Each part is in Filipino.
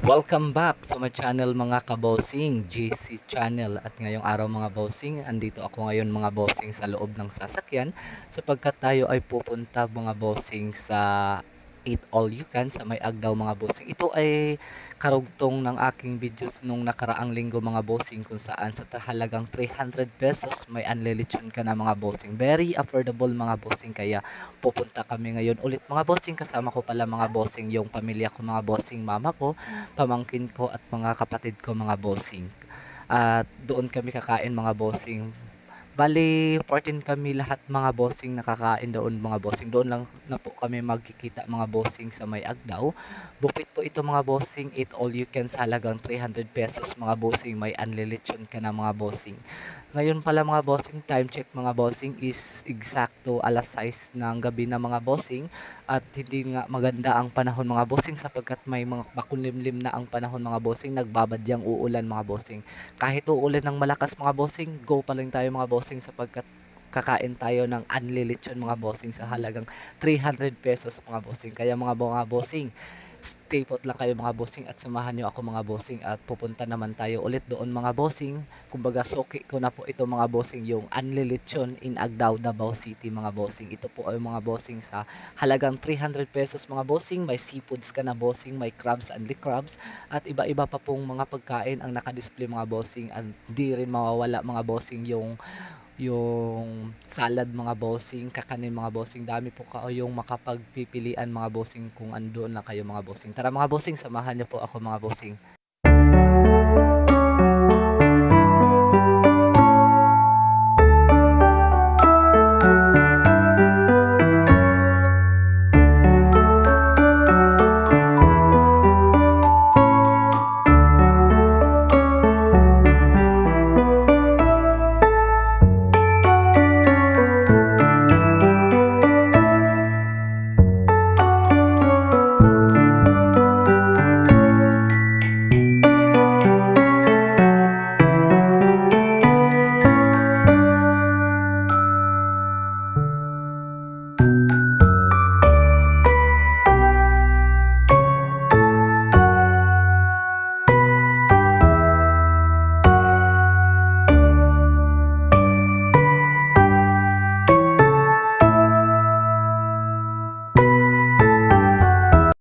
Welcome back sa my channel mga kabosing, JC Channel. At ngayong araw mga bossing, andito ako ngayon mga bossing sa loob ng sasakyan sapagkat tayo ay pupunta mga bossing sa Eat All You Can sa may Agdaw mga bossing. Ito ay karugtong ng aking videos nung nakaraang linggo mga bossing kung saan sa halagang 300 pesos may unlilitsyon ka na mga bossing. Very affordable mga bossing kaya pupunta kami ngayon ulit mga bossing. Kasama ko pala mga bossing yung pamilya ko mga bossing, mama ko, pamangkin ko at mga kapatid ko mga bossing. At doon kami kakain mga bossing. Bali 14 kami lahat mga bossing nakakain doon mga bossing. Doon lang na po kami magkikita mga bossing sa may Agdaw. Buffet po ito mga bossing, eat all you can sa halagang 300 pesos mga bossing. May unlilitsyon ka na mga bossing. Ngayon pala mga bossing, time check mga bossing is eksakto alas 6 ng gabi na mga bossing. At hindi nga maganda ang panahon mga bossing sapagkat may mga makulimlim na ang panahon mga bossing. Nagbabadyang uulan mga bossing. Kahit uulan ng malakas mga bossing, go pa lang tayo mga bossing sapagkat kakain tayo ng unlilitsyon mga bossing sa halagang 300 pesos mga bossing. Kaya mga bossing, stay put lang kayo mga bossing at samahan nyo ako mga bossing at pupunta naman tayo ulit doon mga bossing. Kumbaga suki ko na po ito mga bossing, yung unlilitsyon in Agdao, Davao City mga bossing. Ito po ay mga bossing sa halagang 300 pesos mga bossing. May seafoods ka na bossing, may crabs and crabs at iba-iba pa pong mga pagkain ang nakadisplay mga bossing. At di rin mawawala mga bossing yung salad mga bossing, kakanin mga bossing. Dami po kayong makapagpipilian mga bossing kung andoon lang kayo mga bossing. Tara mga bossing, samahan niyo po ako mga bossing.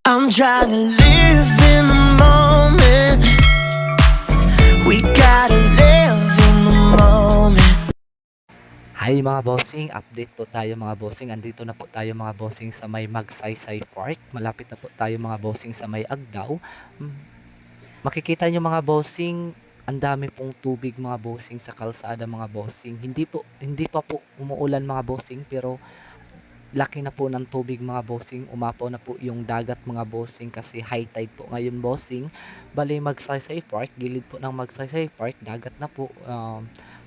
I'm trying to live in the moment. We gotta live in the moment. Hi mga bossing, update po tayo mga bossing. Andito na po tayo mga bossing sa may Magsaysay Park. Malapit na po tayo mga bossing sa may Agdaw. Makikita nyo mga bossing, ang dami pong tubig mga bossing sa kalsada mga bossing. Hindi pa po umuulan mga bossing pero laki na po ng tubig mga bossing. Umapaw na po yung dagat mga bossing kasi high tide po ngayon bossing. Bali Magsaysay Park, gilid po ng Magsaysay Park, dagat na po.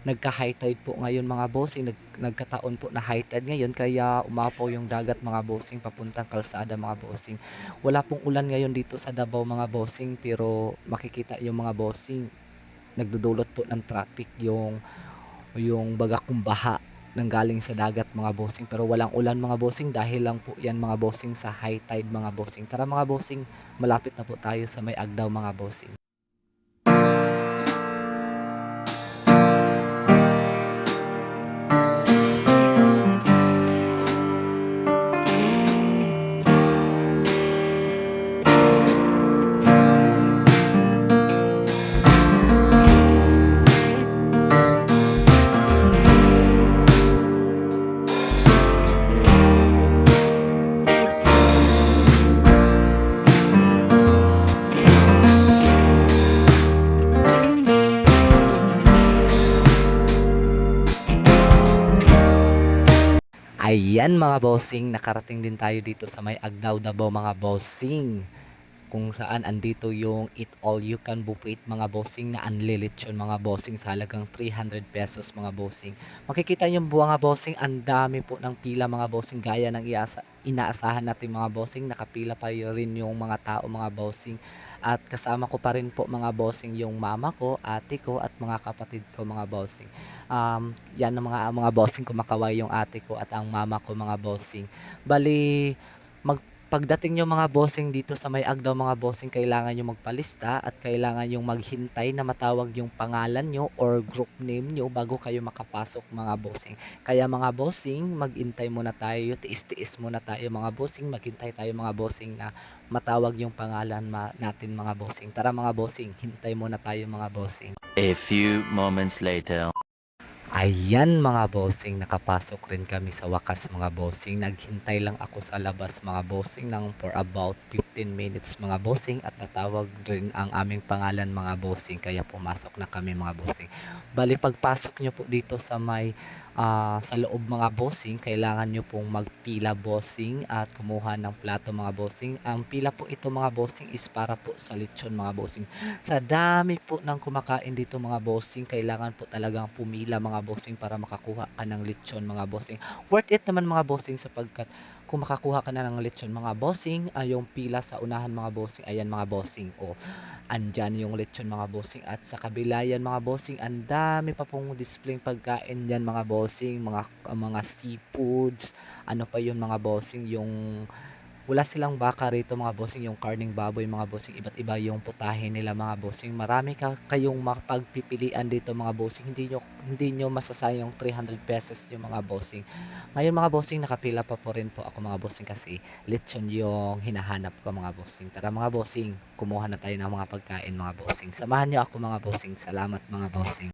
Nagka high tide po ngayon mga bossing. Nagkataon po na high tide ngayon kaya umapaw yung dagat mga bossing papuntang kalsada mga bossing. Wala pong ulan ngayon dito sa Davao mga bossing pero makikita yung mga bossing nagdudulot po ng traffic yung baga kumbaha nanggaling sa dagat mga bossing pero walang ulan mga bossing dahil lang po yan mga bossing sa high tide mga bossing. Tara mga bossing, malapit na po tayo sa may Agdaw mga bossing. Ayan mga bossing, nakarating din tayo dito sa may Agdaw, Davao mga bossing. Kung saan andito yung Eat All You Can buffet mga bossing na unlilitsyon mga bossing sa halagang 300 pesos mga bossing. Makikita nyo mga bossing, ang dami po ng pila mga bossing gaya ng inaasahan natin mga bossing. Nakapila pa rin yung mga tao mga bossing. At kasama ko pa rin po mga bossing yung mama ko, ate ko at mga kapatid ko mga bossing. Yan ang mga bossing, kumakaway yung ate ko at ang mama ko mga bossing. Bali Pagdating niyo mga bossing dito sa may Agdao mga bossing, kailangan niyo magpalista at kailangan niyong maghintay na matawag yung pangalan niyo or group name niyo bago kayo makapasok mga bossing. Kaya mga bossing, maghintay muna tayo, tiis-tiis muna tayo mga bossing, maghintay tayo mga bossing na matawag yung pangalan natin mga bossing. Tara mga bossing, hintay muna tayo mga bossing. A few moments later. Ayan mga bossing, nakapasok rin kami sa wakas mga bossing. Naghintay lang ako sa labas mga bossing ng for about 15 minutes mga bossing at natawag rin ang aming pangalan mga bossing. Kaya pumasok na kami mga bossing. Bali pagpasok nyo po dito sa may sa loob mga bossing, kailangan nyo pong magpila bossing at kumuha ng plato mga bossing. Ang pila po ito mga bossing is para po sa lechon mga bossing. Sa dami po ng kumakain dito mga bossing, kailangan po talagang pumila mga bossing para makakuha ka ng lechon mga bossing. Worth it naman mga bossing sapagkat kung makakuha ka na ng lechon mga bossing, yung pila sa unahan mga bossing, ayan mga bossing. O, andyan yung lechon mga bossing at sa kabila yan mga bossing, ang dami pa pong display pagkain yan mga bossing, mga seafoods, ano pa yun mga bossing, yung wala silang baka rito mga bossing, yung karning baboy mga bossing, iba't iba yung putahe nila mga bossing. Marami kayong mapagpipilian dito mga bossing. Hindi nyo masasayang 300 pesos yung mga bossing. Ngayon mga bossing, nakapila pa po rin po ako mga bossing kasi lechon yung hinahanap ko mga bossing. Tara mga bossing, kumuha na tayo ng mga pagkain mga bossing. Samahan nyo ako mga bossing. Salamat mga bossing.